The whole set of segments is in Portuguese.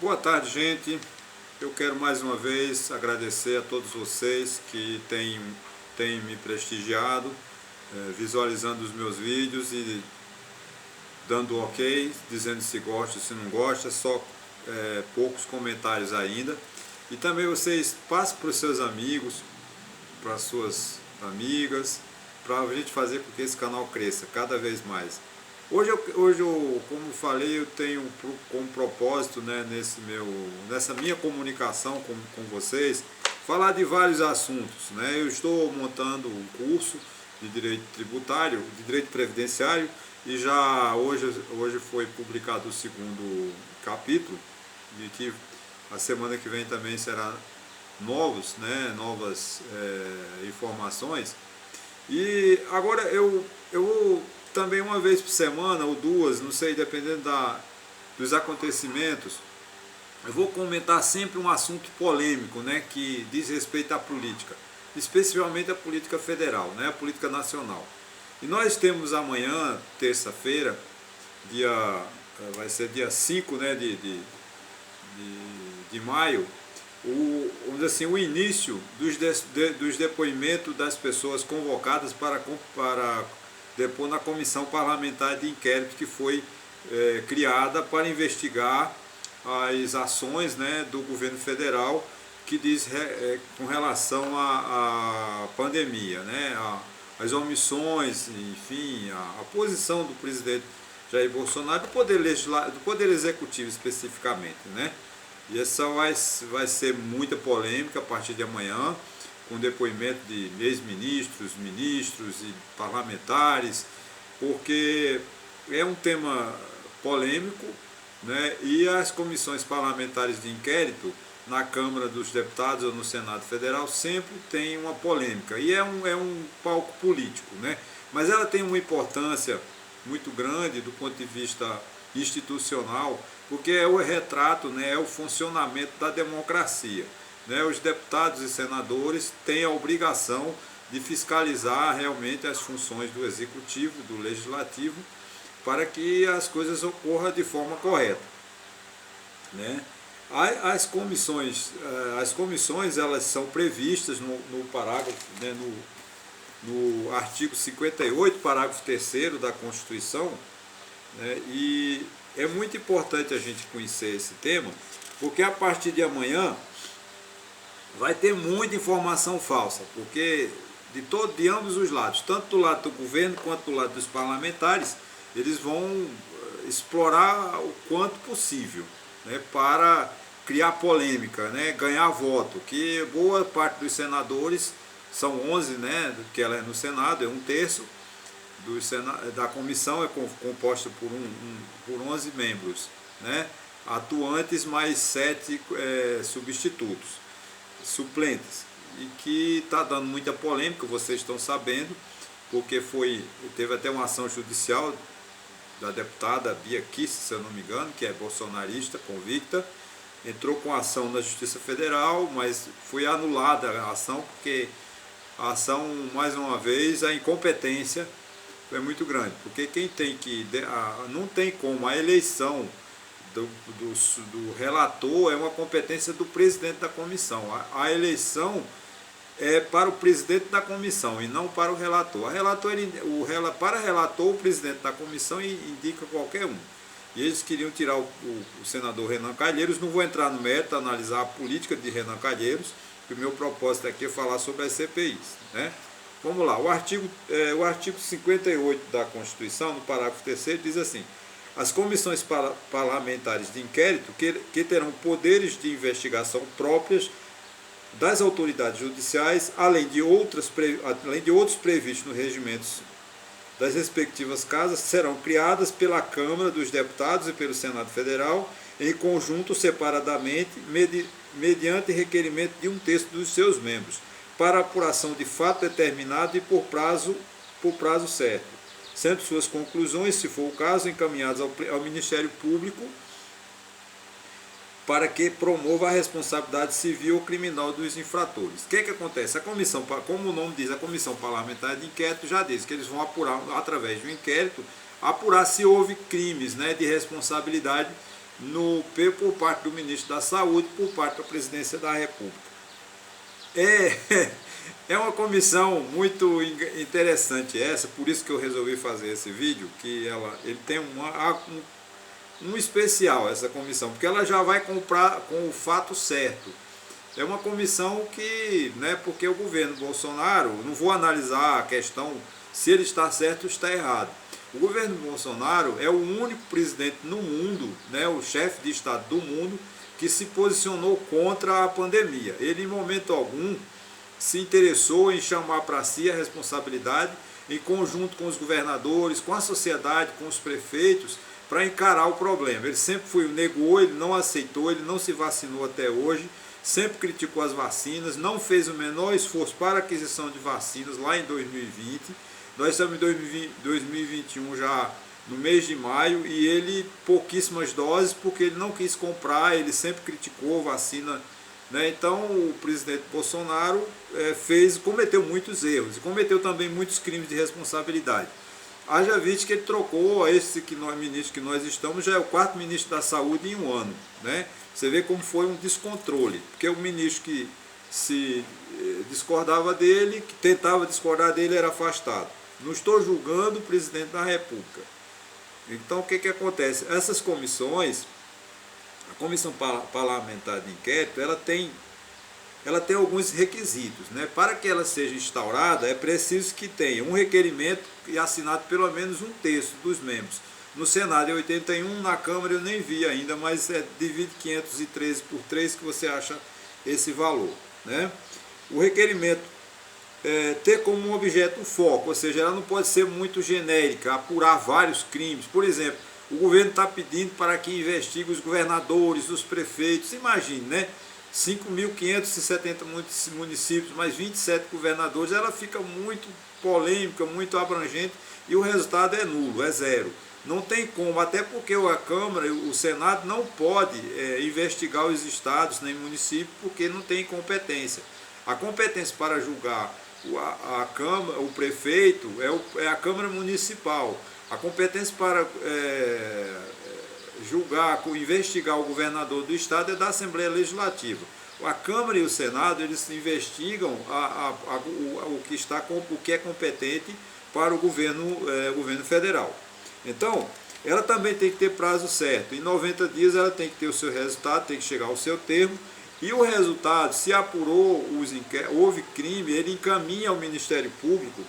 Boa tarde, gente. Eu quero mais uma vez agradecer a todos vocês que têm me prestigiado, visualizando os meus vídeos e dando ok, dizendo se gosta, se não gosta, só poucos comentários ainda. E também vocês passem para os seus amigos, para as suas amigas, para a gente fazer com que esse canal cresça cada vez mais. Hoje, como falei, eu tenho como propósito, né, nessa minha comunicação com vocês, falar de vários assuntos. Né? Eu estou montando um curso de direito tributário, de direito previdenciário, e já hoje foi publicado o segundo capítulo, e que a semana que vem também será novas informações. E agora eu também uma vez por semana ou duas, não sei, dependendo dos acontecimentos, eu vou comentar sempre um assunto polêmico, né, que diz respeito à política, especialmente a política federal, né, a política nacional. E nós temos amanhã, terça-feira, vai ser dia 5, né, de maio, vamos dizer assim, o início dos depoimentos das pessoas convocadas para depor na comissão parlamentar de inquérito que foi criada para investigar as ações, né, do governo federal que diz com relação à pandemia, né, as omissões, enfim, a posição do presidente Jair Bolsonaro, do poder executivo especificamente, né? E essa vai ser muita polêmica a partir de amanhã, com depoimento de ex-ministros, ministros e parlamentares, porque é um tema polêmico, né? E as comissões parlamentares de inquérito na Câmara dos Deputados ou no Senado Federal sempre tem uma polêmica, e é um palco político, né? Mas ela tem uma importância muito grande do ponto de vista institucional, porque é o retrato, né, é o funcionamento da democracia. Né? Os deputados e senadores têm a obrigação de fiscalizar realmente as funções do executivo, do legislativo, para que as coisas ocorram de forma correta. Né? As comissões elas são previstas no parágrafo, né, no artigo 58, parágrafo 3º da Constituição, né, e é muito importante a gente conhecer esse tema, porque a partir de amanhã vai ter muita informação falsa, porque de ambos os lados, tanto do lado do governo quanto do lado dos parlamentares, eles vão explorar o quanto possível, né, para criar polêmica, né, ganhar voto, que boa parte dos senadores, são 11, né, que ela é no Senado, é um terço, da comissão é composta por 11 membros, né, atuantes mais 7 substitutos, suplentes, e que está dando muita polêmica, vocês estão sabendo, porque teve até uma ação judicial da deputada Bia Kicis, se eu não me engano, que é bolsonarista, convicta, entrou com ação na Justiça Federal, mas foi anulada a ação, porque a ação, mais uma vez, a incompetência é muito grande, porque não tem como, a eleição do relator é uma competência do presidente da comissão, a eleição é para o presidente da comissão e não para o relator. Para relator, o presidente da comissão indica qualquer um. E eles queriam tirar o senador Renan Calheiros. Não vou entrar no mérito, analisar a política de Renan Calheiros, que o meu propósito aqui é falar sobre as CPIs. Né? Vamos lá, o artigo 58 da Constituição, no parágrafo 3º, diz assim: as comissões parlamentares de inquérito que terão poderes de investigação próprias das autoridades judiciais, além de outros previstos nos regimentos das respectivas casas, serão criadas pela Câmara dos Deputados e pelo Senado Federal, em conjunto, separadamente, mediante requerimento de um terço dos seus membros, para apuração de fato determinado e por prazo certo, sendo suas conclusões, se for o caso, encaminhadas ao Ministério Público para que promova a responsabilidade civil ou criminal dos infratores. O que acontece? A comissão, como o nome diz, a Comissão Parlamentar de Inquérito já diz que eles vão apurar, através de um inquérito, apurar se houve crimes, né, de responsabilidade por parte do ministro da Saúde, por parte da Presidência da República. É uma comissão muito interessante essa, por isso que eu resolvi fazer esse vídeo, que ele tem um especial, essa comissão, porque ela já vai comprar com o fato certo. É uma comissão que, porque o governo Bolsonaro, não vou analisar a questão se ele está certo ou está errado. O governo Bolsonaro é o único presidente no mundo, o chefe de Estado do mundo, que se posicionou contra a pandemia. Ele, em momento algum, se interessou em chamar para si a responsabilidade, em conjunto com os governadores, com a sociedade, com os prefeitos, para encarar o problema. Ele sempre negou, ele não aceitou, ele não se vacinou até hoje, sempre criticou as vacinas, não fez o menor esforço para a aquisição de vacinas lá em 2020. Nós estamos em 2021 já no mês de maio e ele pouquíssimas doses porque ele não quis comprar, ele sempre criticou vacina. Então o presidente Bolsonaro cometeu muitos erros e cometeu também muitos crimes de responsabilidade. Haja visto que ele trocou ministro que nós estamos, já é o 4º ministro da Saúde em um ano. Você vê como foi um descontrole, porque o ministro que se discordava dele, que tentava discordar dele, era afastado. Não estou julgando o presidente da República. Então o que acontece? Essas comissões, a Comissão Parlamentar de Inquérito, ela tem alguns requisitos. Para que ela seja instaurada, é preciso que tenha um requerimento e assinado pelo menos um terço dos membros. No Senado é 81, na Câmara eu nem vi ainda, mas divide 513 por 3 que você acha esse valor. O requerimento ter como objeto o foco, ou seja, ela não pode ser muito genérica, apurar vários crimes. Por exemplo, o governo está pedindo para que investigue os governadores, os prefeitos. Imagine, 5.570 municípios, mais 27 governadores, ela fica muito polêmica, muito abrangente e o resultado é nulo, é zero. Não tem como, até porque a Câmara, o Senado não pode investigar os estados nem municípios porque não tem competência. A competência para julgar a Câmara, o prefeito, é a Câmara Municipal. A competência para investigar o governador do estado é da Assembleia Legislativa. A Câmara e o Senado, eles investigam o que é competente para o governo federal. Então, ela também tem que ter prazo certo. Em 90 dias ela tem que ter o seu resultado, tem que chegar ao seu termo. E o resultado, se apurou, houve crime, ele encaminha ao Ministério Público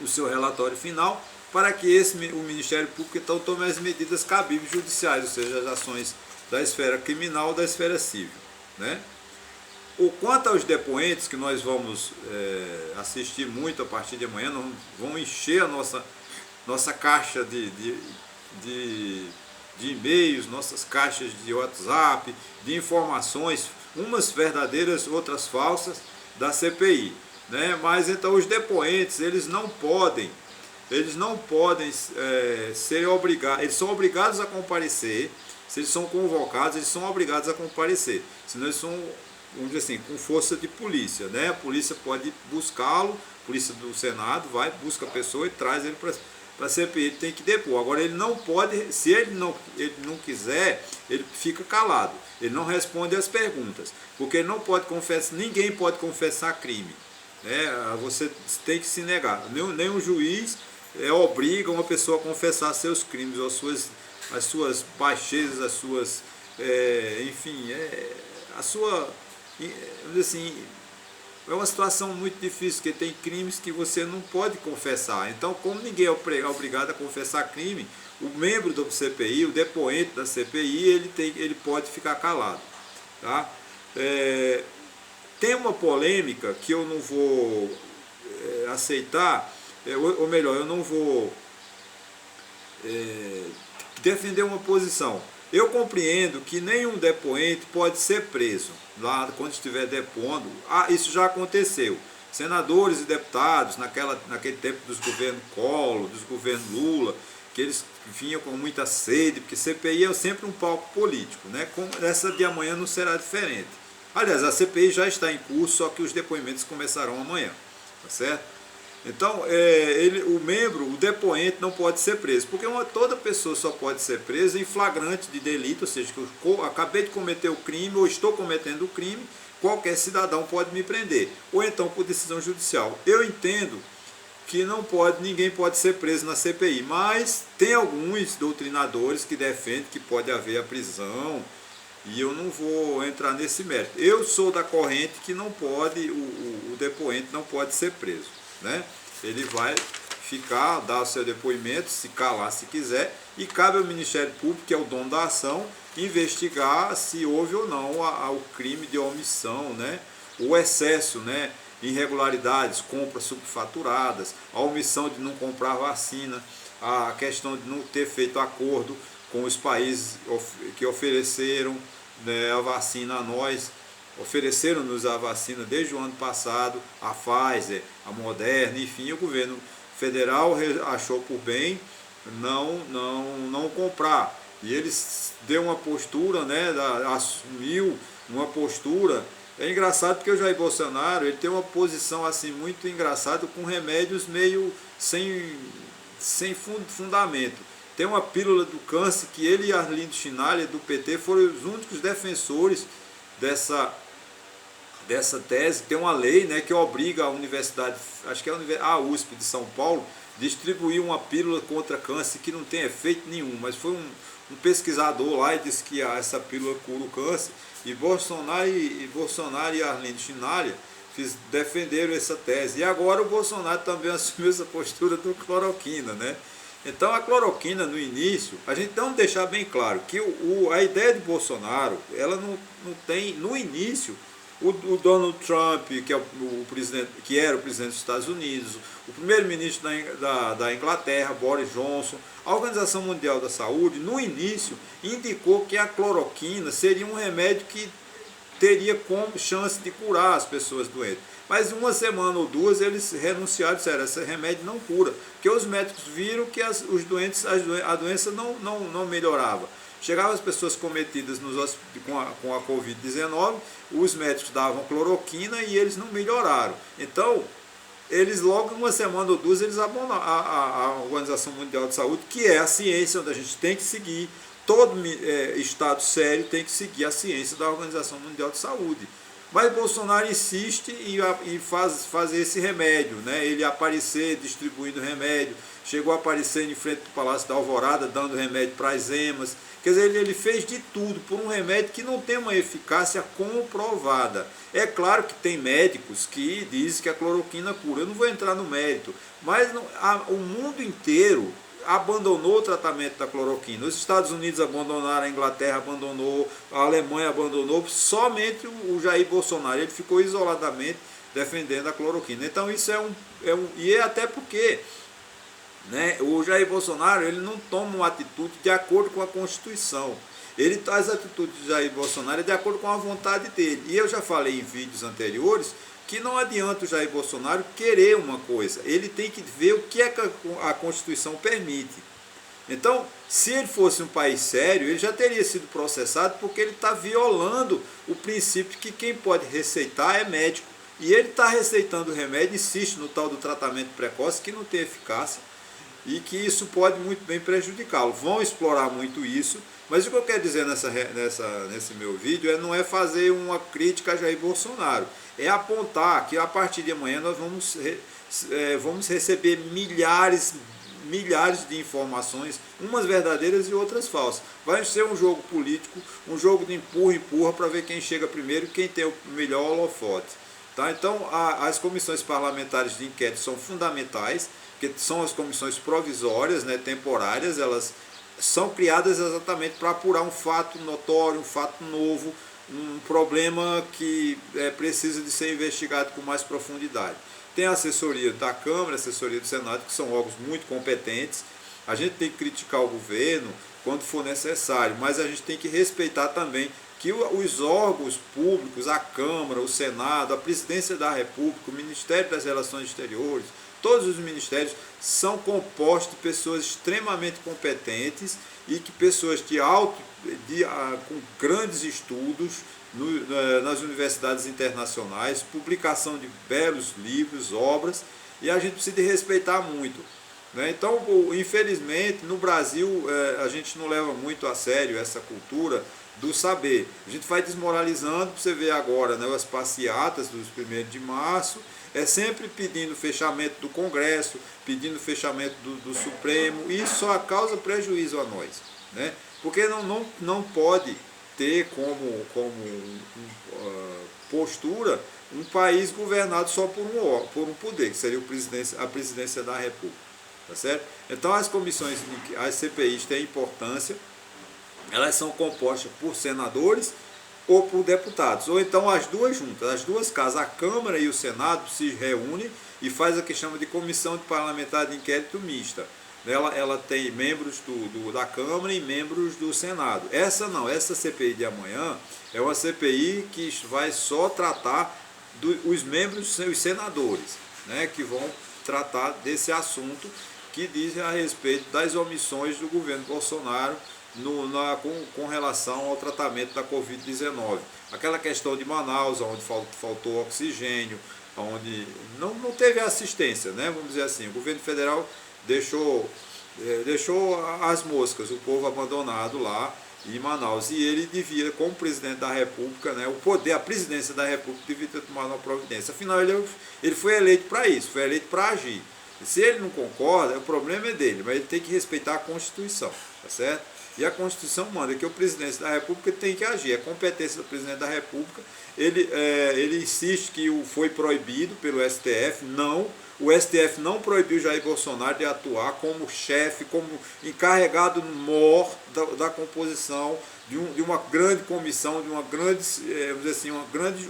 o seu relatório final para que o Ministério Público então tome as medidas cabíveis judiciais, ou seja, as ações da esfera criminal ou da esfera civil. Quanto aos depoentes, que nós vamos assistir muito a partir de amanhã, nós vamos encher a nossa caixa de e-mails, nossas caixas de WhatsApp, de informações, umas verdadeiras, outras falsas, da CPI. Mas então os depoentes, eles não podem ser obrigados, eles são obrigados a comparecer, se eles são convocados, eles são obrigados a comparecer, senão eles são, vamos dizer assim, com força de polícia. A polícia pode buscá-lo, a polícia do Senado busca a pessoa e traz ele para a CPI, ele tem que depor. Agora ele não pode, se ele não quiser, ele fica calado, ele não responde às perguntas, porque ele não pode confessar, ninguém pode confessar crime. Você tem que se negar, nenhum juiz obriga uma pessoa a confessar seus crimes, ou as suas baixezas, as suas, enfim, assim, é uma situação muito difícil, porque tem crimes que você não pode confessar. Então, como ninguém é obrigado a confessar crime, o membro da CPI, o depoente da CPI, ele pode ficar calado. Tá? Tem uma polêmica que eu não vou aceitar, ou melhor, eu não vou defender uma posição. Eu compreendo que nenhum depoente pode ser preso lá quando estiver depondo. Isso já aconteceu. Senadores e deputados, naquele tempo dos governos Collor, dos governos Lula, que eles vinham com muita sede, porque CPI é sempre um palco político. Essa de amanhã não será diferente. Aliás, a CPI já está em curso, só que os depoimentos começarão amanhã. Tá certo? Então, o depoente não pode ser preso, porque toda pessoa só pode ser presa em flagrante de delito, ou seja, que eu acabei de cometer o crime ou estou cometendo o crime, qualquer cidadão pode me prender, ou então por decisão judicial. Eu entendo que ninguém pode ser preso na CPI, mas tem alguns doutrinadores que defendem que pode haver a prisão, e eu não vou entrar nesse mérito. Eu sou da corrente que não pode, o depoente não pode ser preso, né? Ele vai ficar, dar o seu depoimento, se calar se quiser, e cabe ao Ministério Público, que é o dono da ação, investigar se houve ou não o crime de omissão, né? O excesso, né? Irregularidades, compras subfaturadas, a omissão de não comprar vacina, a questão de não ter feito acordo com os países que ofereceram, né, a vacina a nós, ofereceram-nos a vacina desde o ano passado, a Pfizer, a Moderna, enfim, o governo federal achou por bem não comprar. E eles deu uma postura, né, assumiu uma postura. É engraçado porque o Jair Bolsonaro ele tem uma posição assim muito engraçada, com remédios meio sem fundamento. Tem uma pílula do câncer que ele e Arlindo Chinalha, do PT, foram os únicos defensores dessa tese. Tem uma lei, né, que obriga a universidade, acho que é a USP de São Paulo, distribuir uma pílula contra câncer que não tem efeito nenhum, mas foi um pesquisador lá e disse que essa pílula cura o câncer, e Bolsonaro e Arlindo Chinalha defenderam essa tese. E agora o Bolsonaro também assumiu essa postura do cloroquina, né? Então a cloroquina no início, a gente tem que deixar bem claro que a ideia de Bolsonaro, ela não tem, no início, o Donald Trump, que, presidente, que era o presidente dos Estados Unidos, o primeiro-ministro da Inglaterra, Boris Johnson, a Organização Mundial da Saúde, no início, indicou que a cloroquina seria um remédio que teria como chance de curar as pessoas doentes. Mas uma semana ou duas eles renunciaram e disseram, esse remédio não cura, porque os médicos viram que a doença não melhorava. Chegavam as pessoas cometidas com a Covid-19, os médicos davam cloroquina e eles não melhoraram. Então, eles logo uma semana ou duas, eles abandonaram a Organização Mundial de Saúde, que é a ciência onde a gente tem que seguir, todo Estado sério tem que seguir a ciência da Organização Mundial de Saúde. Mas Bolsonaro insiste em fazer esse remédio, né? Ele aparecer distribuindo remédio, chegou a aparecer em frente do Palácio da Alvorada dando remédio para as emas. Quer dizer, ele fez de tudo por um remédio que não tem uma eficácia comprovada. É claro que tem médicos que dizem que a cloroquina cura, eu não vou entrar no mérito, mas o mundo inteiro abandonou o tratamento da cloroquina. Os Estados Unidos abandonaram, a Inglaterra abandonou, a Alemanha abandonou, somente o Jair Bolsonaro, ele ficou isoladamente defendendo a cloroquina. Então isso e até porque, né, o Jair Bolsonaro ele não toma uma atitude de acordo com a Constituição. As atitudes de Jair Bolsonaro é de acordo com a vontade dele. E eu já falei em vídeos anteriores que não adianta o Jair Bolsonaro querer uma coisa, ele tem que ver o que é que a Constituição permite. Então, se ele fosse um país sério, ele já teria sido processado porque ele está violando o princípio que quem pode receitar é médico. E ele está receitando o remédio, insiste no tal do tratamento precoce que não tem eficácia e que isso pode muito bem prejudicá-lo. Vão explorar muito isso, mas o que eu quero dizer nesse meu vídeo não é fazer uma crítica a Jair Bolsonaro, é apontar que a partir de amanhã nós vamos receber milhares de informações, umas verdadeiras e outras falsas. Vai ser um jogo político, um jogo de empurra para ver quem chega primeiro e quem tem o melhor holofote. Tá? Então, as comissões parlamentares de inquérito são fundamentais, que são as comissões provisórias, né, temporárias, elas são criadas exatamente para apurar um fato notório, um fato novo, um problema que precisa de ser investigado com mais profundidade. Tem a assessoria da Câmara, a assessoria do Senado, que são órgãos muito competentes. A gente tem que criticar o governo quando for necessário, mas a gente tem que respeitar também que os órgãos públicos, a Câmara, o Senado, a Presidência da República, o Ministério das Relações Exteriores, todos os ministérios são compostos de pessoas extremamente competentes e que pessoas com grandes estudos nas universidades internacionais, publicação de belos livros, obras, e a gente precisa de respeitar muito. Né? Então, infelizmente, no Brasil, a gente não leva muito a sério essa cultura do saber. A gente vai desmoralizando, você vê agora, né, as passeatas dos 1º de março, sempre pedindo fechamento do Congresso, pedindo fechamento do Supremo, e isso só causa prejuízo a nós. Né? Porque não pode ter como postura um país governado só por um poder, que seria a presidência da República. Tá certo? Então as comissões, as CPIs têm importância, elas são compostas por senadores ou por deputados, ou então as duas juntas, as duas casas, a Câmara e o Senado se reúnem e faz o que chama de comissão de parlamentar de inquérito mista. Ela tem membros da Câmara e membros do Senado. Essa CPI de amanhã é uma CPI que vai só tratar os membros, os senadores, né, que vão tratar desse assunto que diz a respeito das omissões do governo Bolsonaro com relação ao tratamento da Covid-19. Aquela questão de Manaus, onde faltou oxigênio, onde não teve assistência, né? Vamos dizer assim, o governo federal deixou as moscas, o povo abandonado lá em Manaus, e ele devia, como presidente da República, né, a presidência da República devia ter tomado uma providência. Afinal, ele foi eleito para isso, foi eleito para agir. Se ele não concorda, o problema é dele, mas ele tem que respeitar a Constituição, tá certo? E a Constituição manda que o presidente da República tem que agir, é competência do presidente da República. Ele insiste que foi proibido pelo STF, o STF não proibiu Jair Bolsonaro de atuar como chefe, como encarregado mor da composição de uma grande comissão, de uma grande, vamos dizer assim, uma grande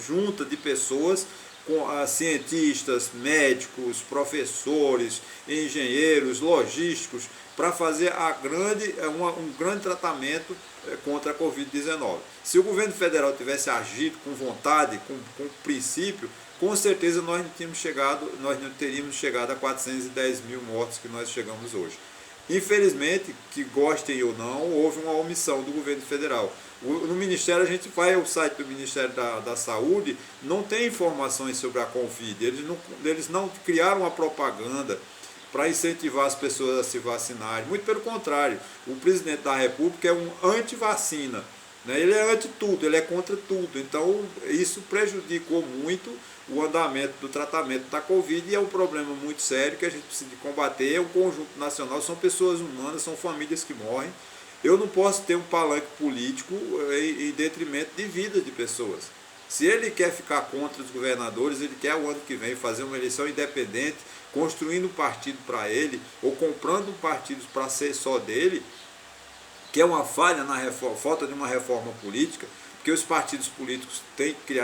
junta de pessoas, com cientistas, médicos, professores, engenheiros, logísticos, para fazer um grande tratamento contra a Covid-19. Se o governo federal tivesse agido com vontade, com princípio, com certeza nós não teríamos chegado a 410 mil mortos que nós chegamos hoje. Infelizmente, que gostem ou não, houve uma omissão do governo federal. No Ministério, a gente vai ao site do Ministério da Saúde, não tem informações sobre a Covid, eles não criaram uma propaganda para incentivar as pessoas a se vacinarem. Muito pelo contrário, o presidente da República é um anti-vacina, né? Ele é anti-tudo, ele é contra tudo. Então, isso prejudicou muito o andamento do tratamento da Covid, e é um problema muito sério que a gente precisa de combater. É um conjunto nacional, são pessoas humanas, são famílias que morrem. Eu não posso ter um palanque político em detrimento de vida de pessoas. Se ele quer ficar contra os governadores, ele quer o ano que vem fazer uma eleição independente, construindo um partido para ele, ou comprando partidos para ser só dele, que é uma falha falta de uma reforma política, porque os partidos políticos têm que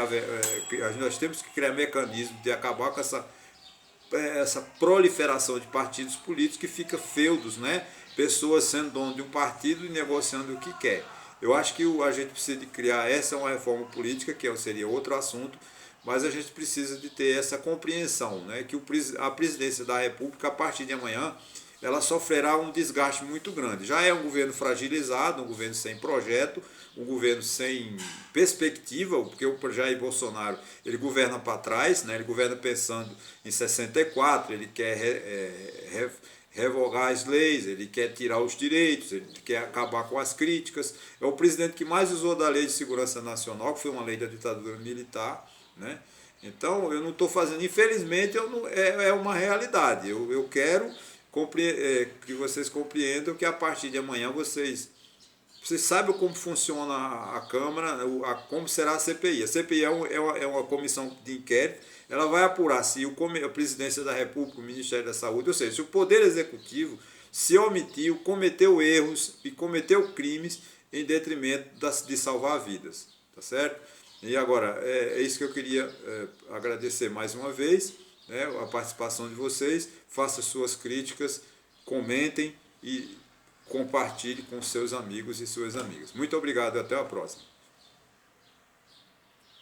nós temos que criar mecanismos de acabar com essa proliferação de partidos políticos que fica feudos, né? Pessoas sendo dono de um partido e negociando o que quer. Eu acho que a gente precisa de criar, essa é uma reforma política, que seria outro assunto, mas a gente precisa de ter essa compreensão, né? Que a presidência da República, a partir de amanhã, ela sofrerá um desgaste muito grande. Já é um governo fragilizado, um governo sem projeto, um governo sem perspectiva, porque o Jair Bolsonaro, ele governa para trás, né? Ele governa pensando em 64, ele quer revogar as leis, ele quer tirar os direitos, ele quer acabar com as críticas. É o presidente que mais usou da Lei de Segurança Nacional, que foi uma lei da ditadura militar, né? Então, eu não estou fazendo, infelizmente, é uma realidade. Eu quero que vocês compreendam que a partir de amanhã vocês saibam como funciona a Câmara, como será a CPI. A CPI é uma comissão de inquérito, ela vai apurar se a Presidência da República, o Ministério da Saúde, ou seja, se o Poder Executivo se omitiu, cometeu erros e cometeu crimes em detrimento de salvar vidas. Tá certo? E agora, é isso que eu queria agradecer mais uma vez, né, a participação de vocês. Faça suas críticas, comentem e compartilhe com seus amigos e suas amigas. Muito obrigado e até a próxima.